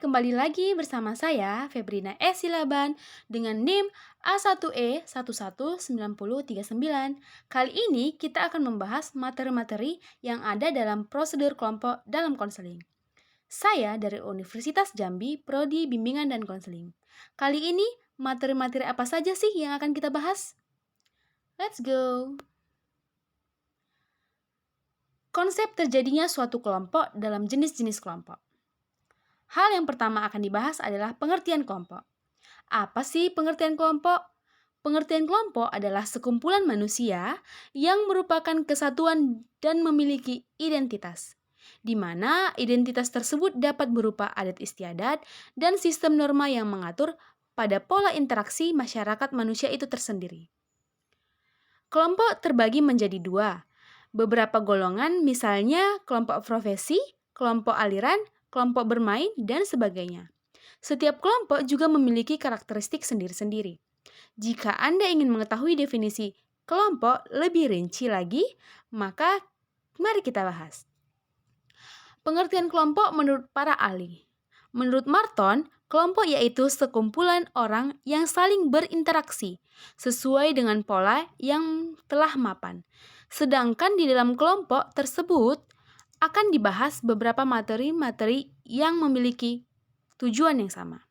kembali lagi bersama saya, Febrina E. Silaban, dengan NIM A1E119039. Kali ini kita akan membahas materi-materi yang ada dalam prosedur kelompok dalam konseling. Saya dari Universitas Jambi, Prodi Bimbingan dan Konseling. Kali ini, materi-materi apa saja sih yang akan kita bahas? Let's go! Konsep terjadinya suatu kelompok dalam jenis-jenis kelompok. Hal yang pertama akan dibahas adalah pengertian kelompok. Apa sih pengertian kelompok? Pengertian kelompok adalah sekumpulan manusia yang merupakan kesatuan dan memiliki identitas, di mana identitas tersebut dapat berupa adat istiadat dan sistem norma yang mengatur pada pola interaksi masyarakat manusia itu tersendiri. Kelompok terbagi menjadi dua, beberapa golongan misalnya kelompok profesi, kelompok aliran, kelompok bermain, dan sebagainya. Setiap kelompok juga memiliki karakteristik sendiri-sendiri. Jika Anda ingin mengetahui definisi kelompok lebih rinci lagi, maka mari kita bahas. Pengertian kelompok menurut para ahli. Menurut Marton, kelompok yaitu sekumpulan orang yang saling berinteraksi sesuai dengan pola yang telah mapan. Sedangkan di dalam kelompok tersebut akan dibahas beberapa materi-materi yang memiliki tujuan yang sama.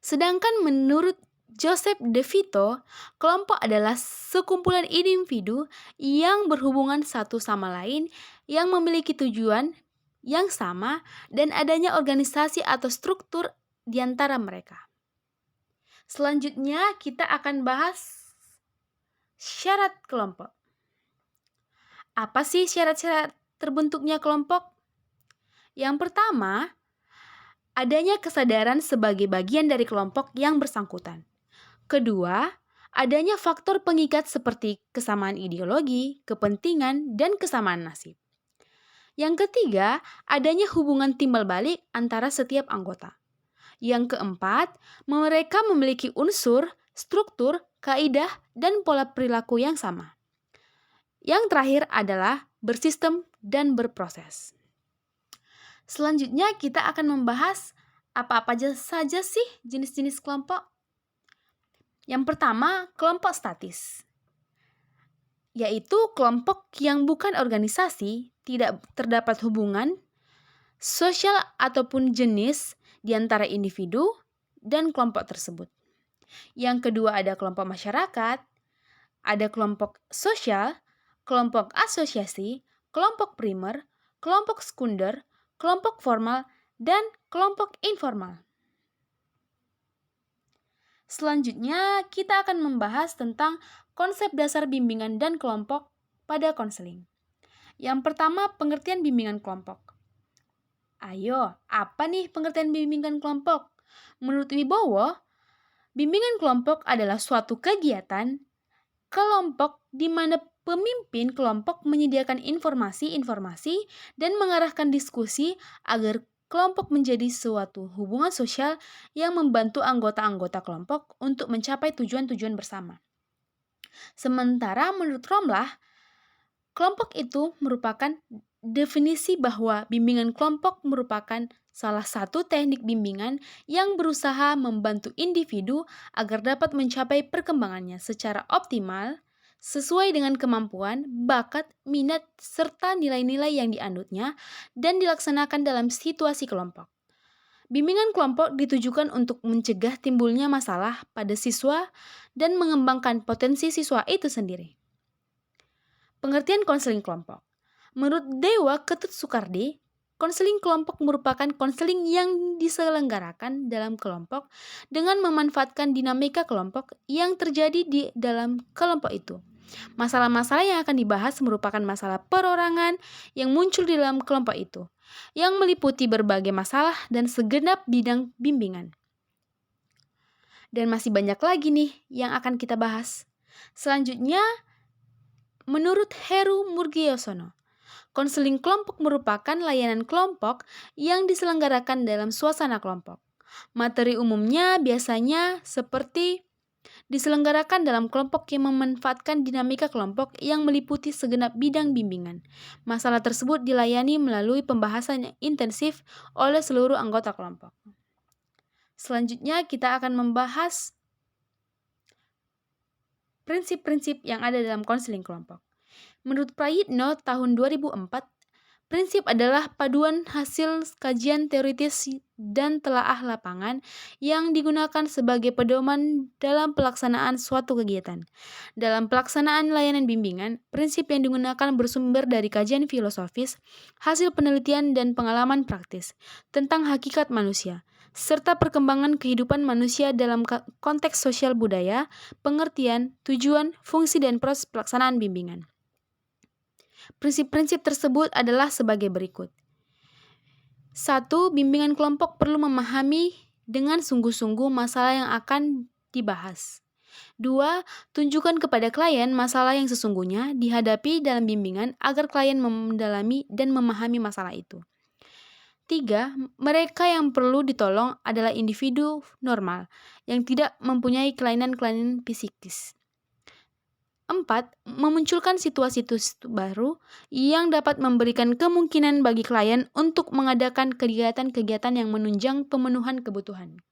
Sedangkan menurut Joseph De Vito, kelompok adalah sekumpulan individu yang berhubungan satu sama lain yang memiliki tujuan yang sama dan adanya organisasi atau struktur di antara mereka. Selanjutnya kita akan bahas syarat kelompok. Apa sih syarat-syarat terbentuknya kelompok? Yang pertama, adanya kesadaran sebagai bagian dari kelompok yang bersangkutan. Kedua, adanya faktor pengikat seperti kesamaan ideologi, kepentingan, dan kesamaan nasib. Yang ketiga, adanya hubungan timbal balik antara setiap anggota. Yang keempat, mereka memiliki unsur, struktur, kaidah, dan pola perilaku yang sama. Yang terakhir adalah bersistem dan berproses. Selanjutnya kita akan membahas apa-apa saja sih jenis-jenis kelompok. Yang pertama, kelompok statis, yaitu kelompok yang bukan organisasi, tidak terdapat hubungan sosial ataupun jenis di antara individu dan kelompok tersebut. Yang kedua ada kelompok masyarakat, ada kelompok sosial, kelompok asosiasi, kelompok primer, kelompok sekunder, kelompok formal, dan kelompok informal. Selanjutnya, kita akan membahas tentang konsep dasar bimbingan dan kelompok pada konseling. Yang pertama, pengertian bimbingan kelompok. Ayo, apa nih pengertian bimbingan kelompok? Menurut Wibowo, bimbingan kelompok adalah suatu kegiatan kelompok di mana pemimpin kelompok menyediakan informasi-informasi dan mengarahkan diskusi agar kelompok menjadi suatu hubungan sosial yang membantu anggota-anggota kelompok untuk mencapai tujuan-tujuan bersama. Sementara menurut Romlah, kelompok itu merupakan definisi bahwa bimbingan kelompok merupakan salah satu teknik bimbingan yang berusaha membantu individu agar dapat mencapai perkembangannya secara optimal sesuai dengan kemampuan, bakat, minat, serta nilai-nilai yang dianutnya dan dilaksanakan dalam situasi kelompok. Bimbingan kelompok ditujukan untuk mencegah timbulnya masalah pada siswa dan mengembangkan potensi siswa itu sendiri. Pengertian konseling kelompok. Menurut Dewa Ketut Soekardi, konseling kelompok merupakan konseling yang diselenggarakan dalam kelompok dengan memanfaatkan dinamika kelompok yang terjadi di dalam kelompok itu. Masalah-masalah yang akan dibahas merupakan masalah perorangan yang muncul di dalam kelompok itu, yang meliputi berbagai masalah dan segenap bidang bimbingan. Dan masih banyak lagi nih yang akan kita bahas. Selanjutnya, menurut Heru Murgiosono, konseling kelompok merupakan layanan kelompok yang diselenggarakan dalam suasana kelompok. Materi umumnya biasanya seperti diselenggarakan dalam kelompok yang memanfaatkan dinamika kelompok yang meliputi segenap bidang bimbingan. Masalah tersebut dilayani melalui pembahasan yang intensif oleh seluruh anggota kelompok. Selanjutnya kita akan membahas prinsip-prinsip yang ada dalam konseling kelompok. Menurut Prayitno tahun 2004, prinsip adalah paduan hasil kajian teoritis dan telaah lapangan yang digunakan sebagai pedoman dalam pelaksanaan suatu kegiatan. Dalam pelaksanaan layanan bimbingan, prinsip yang digunakan bersumber dari kajian filosofis, hasil penelitian dan pengalaman praktis tentang hakikat manusia, serta perkembangan kehidupan manusia dalam konteks sosial budaya, pengertian, tujuan, fungsi, dan proses pelaksanaan bimbingan. Prinsip-prinsip tersebut adalah sebagai berikut. 1. Bimbingan kelompok perlu memahami dengan sungguh-sungguh masalah yang akan dibahas. 2. Tunjukkan kepada klien masalah yang sesungguhnya dihadapi dalam bimbingan agar klien mendalami dan memahami masalah itu. 3. Mereka yang perlu ditolong adalah individu normal yang tidak mempunyai kelainan-kelainan psikis. 4. Memunculkan situasi baru yang dapat memberikan kemungkinan bagi klien untuk mengadakan kegiatan-kegiatan yang menunjang pemenuhan kebutuhan.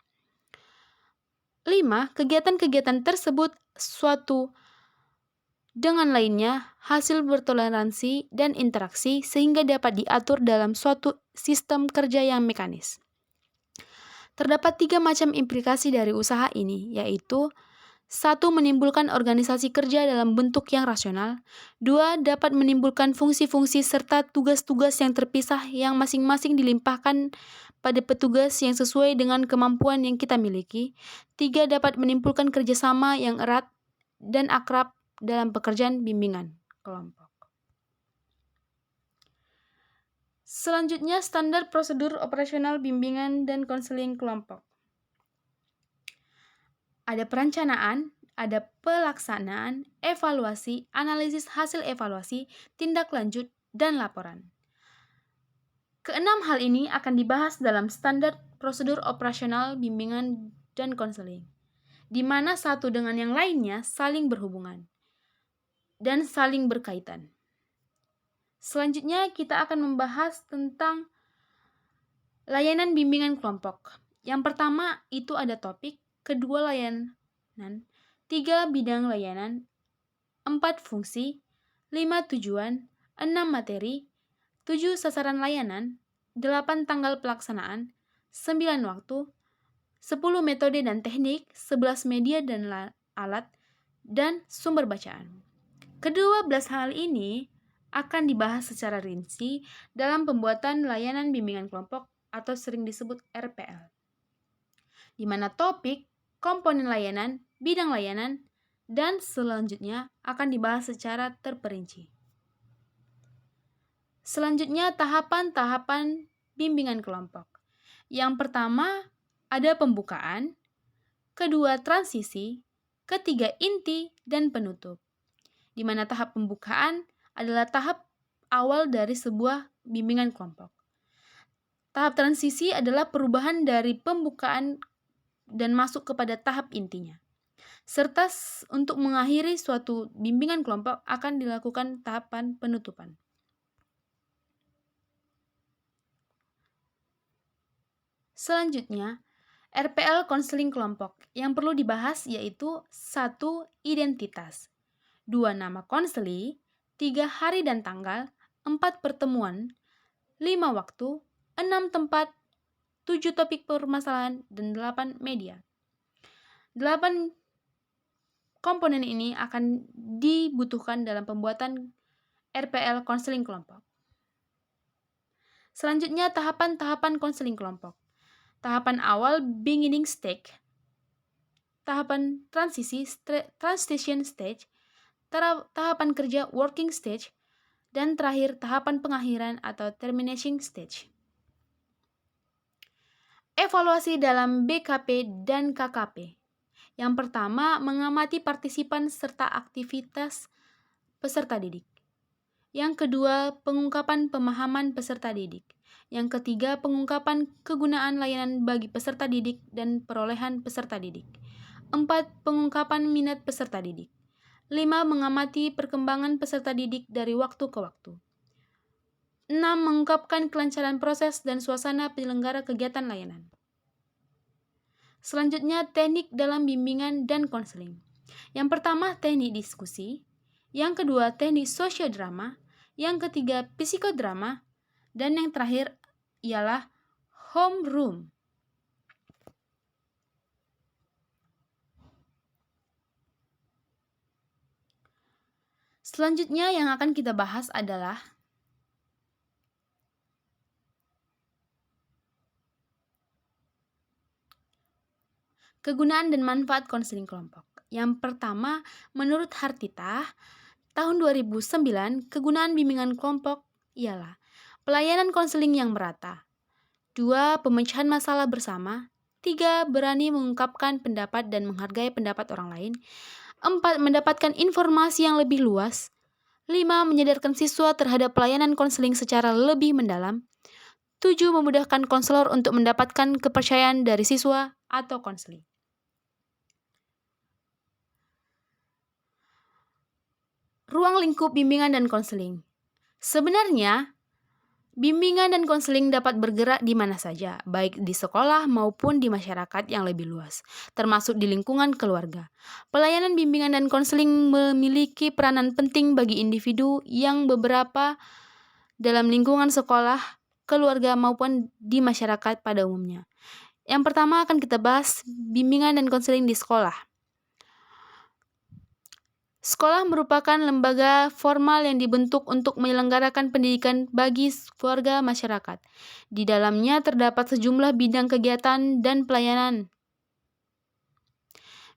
5. Kegiatan-kegiatan tersebut suatu dengan lainnya hasil bertoleransi dan interaksi sehingga dapat diatur dalam suatu sistem kerja yang mekanis. Terdapat 3 macam implikasi dari usaha ini, yaitu 1. Menimbulkan organisasi kerja dalam bentuk yang rasional. 2. Dapat menimbulkan fungsi-fungsi serta tugas-tugas yang terpisah yang masing-masing dilimpahkan pada petugas yang sesuai dengan kemampuan yang kita miliki. 3. Dapat menimbulkan kerjasama yang erat dan akrab dalam pekerjaan bimbingan kelompok. Selanjutnya, standar prosedur operasional bimbingan dan konseling kelompok. Ada perencanaan, ada pelaksanaan, evaluasi, analisis hasil evaluasi, tindak lanjut, dan laporan. Keenam hal ini akan dibahas dalam standar prosedur operasional bimbingan dan konseling, di mana satu dengan yang lainnya saling berhubungan dan saling berkaitan. Selanjutnya kita akan membahas tentang layanan bimbingan kelompok. Yang pertama itu ada topik, kedua layanan, 3 bidang layanan, 4 fungsi, 5 tujuan, 6 materi, 7 sasaran layanan, 8 tanggal pelaksanaan, 9 waktu, 10 metode dan teknik, 11 media dan alat, dan sumber bacaan. Kedua belas hal ini akan dibahas secara rinci dalam pembuatan layanan bimbingan kelompok atau sering disebut RPL, di mana topik, komponen layanan, bidang layanan, dan selanjutnya akan dibahas secara terperinci. Selanjutnya, tahapan-tahapan bimbingan kelompok. Yang pertama, ada pembukaan, kedua transisi, ketiga inti, dan penutup. Di mana tahap pembukaan adalah tahap awal dari sebuah bimbingan kelompok. Tahap transisi adalah perubahan dari pembukaan dan masuk kepada tahap intinya. Serta untuk mengakhiri suatu bimbingan kelompok akan dilakukan tahapan penutupan. Selanjutnya, RPL konseling kelompok yang perlu dibahas yaitu 1. Identitas, 2. Nama konseli, 3. Hari dan tanggal, 4. Pertemuan, 5. Waktu, 6. Tempat, 7. Topik permasalahan, dan 8. Media. 8 komponen ini akan dibutuhkan dalam pembuatan RPL konseling kelompok. Selanjutnya, tahapan-tahapan konseling kelompok. Tahapan awal, beginning stage. Tahapan transisi, transition stage. Tahapan kerja, working stage. Dan terakhir, tahapan pengakhiran atau termination stage. Evaluasi dalam BKP dan KKP. Yang pertama, mengamati partisipan serta aktivitas peserta didik. Yang kedua, pengungkapan pemahaman peserta didik. Yang ketiga, pengungkapan kegunaan layanan bagi peserta didik dan perolehan peserta didik. 4. Pengungkapan minat peserta didik. 5. Mengamati perkembangan peserta didik dari waktu ke waktu. 6. Mengungkapkan kelancaran proses dan suasana penyelenggara kegiatan layanan. Selanjutnya, teknik dalam bimbingan dan konseling. Yang pertama, teknik diskusi. Yang kedua, teknik sosiodrama. Yang ketiga, psikodrama. Dan yang terakhir ialah homeroom. Selanjutnya yang akan kita bahas adalah kegunaan dan manfaat konseling kelompok. Yang pertama, menurut Hartita, tahun 2009, kegunaan bimbingan kelompok ialah pelayanan konseling yang merata. 2. Pemecahan masalah bersama. 3. Berani mengungkapkan pendapat dan menghargai pendapat orang lain. 4. Mendapatkan informasi yang lebih luas. 5. Menyadarkan siswa terhadap pelayanan konseling secara lebih mendalam. 7. Memudahkan konselor untuk mendapatkan kepercayaan dari siswa atau konseling. Ruang lingkup bimbingan dan konseling. Sebenarnya, bimbingan dan konseling dapat bergerak di mana saja, baik di sekolah maupun di masyarakat yang lebih luas, termasuk di lingkungan keluarga. Pelayanan bimbingan dan konseling memiliki peranan penting bagi individu yang beberapa dalam lingkungan sekolah, keluarga maupun di masyarakat pada umumnya. Yang pertama akan kita bahas bimbingan dan konseling di sekolah. Sekolah merupakan lembaga formal yang dibentuk untuk menyelenggarakan pendidikan bagi keluarga masyarakat. Di dalamnya terdapat sejumlah bidang kegiatan dan pelayanan.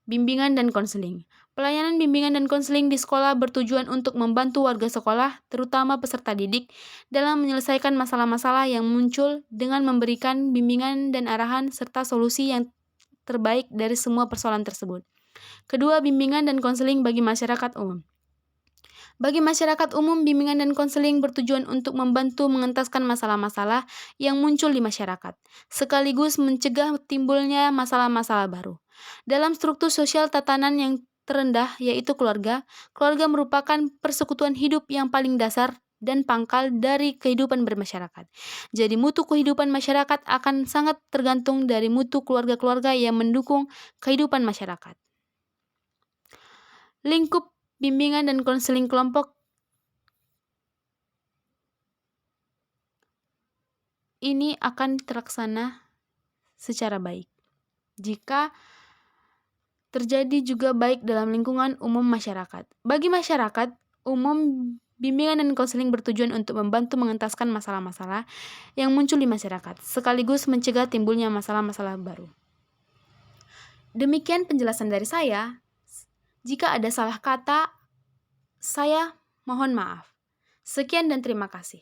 Bimbingan dan konseling. Pelayanan bimbingan dan konseling di sekolah bertujuan untuk membantu warga sekolah, terutama peserta didik, dalam menyelesaikan masalah-masalah yang muncul dengan memberikan bimbingan dan arahan serta solusi yang terbaik dari semua persoalan tersebut. Kedua, bimbingan dan konseling bagi masyarakat umum. Bagi masyarakat umum, bimbingan dan konseling bertujuan untuk membantu mengentaskan masalah-masalah yang muncul di masyarakat, sekaligus mencegah timbulnya masalah-masalah baru. Dalam struktur sosial tatanan yang terendah, yaitu keluarga, keluarga merupakan persekutuan hidup yang paling dasar dan pangkal dari kehidupan bermasyarakat. Jadi mutu kehidupan masyarakat akan sangat tergantung dari mutu keluarga-keluarga yang mendukung kehidupan masyarakat. Lingkup bimbingan dan konseling kelompok ini akan terlaksana secara baik jika terjadi juga baik dalam lingkungan umum masyarakat. Bagi masyarakat umum, bimbingan dan konseling bertujuan untuk membantu mengentaskan masalah-masalah yang muncul di masyarakat, sekaligus mencegah timbulnya masalah-masalah baru. Demikian penjelasan dari saya. Jika ada salah kata, saya mohon maaf. Sekian dan terima kasih.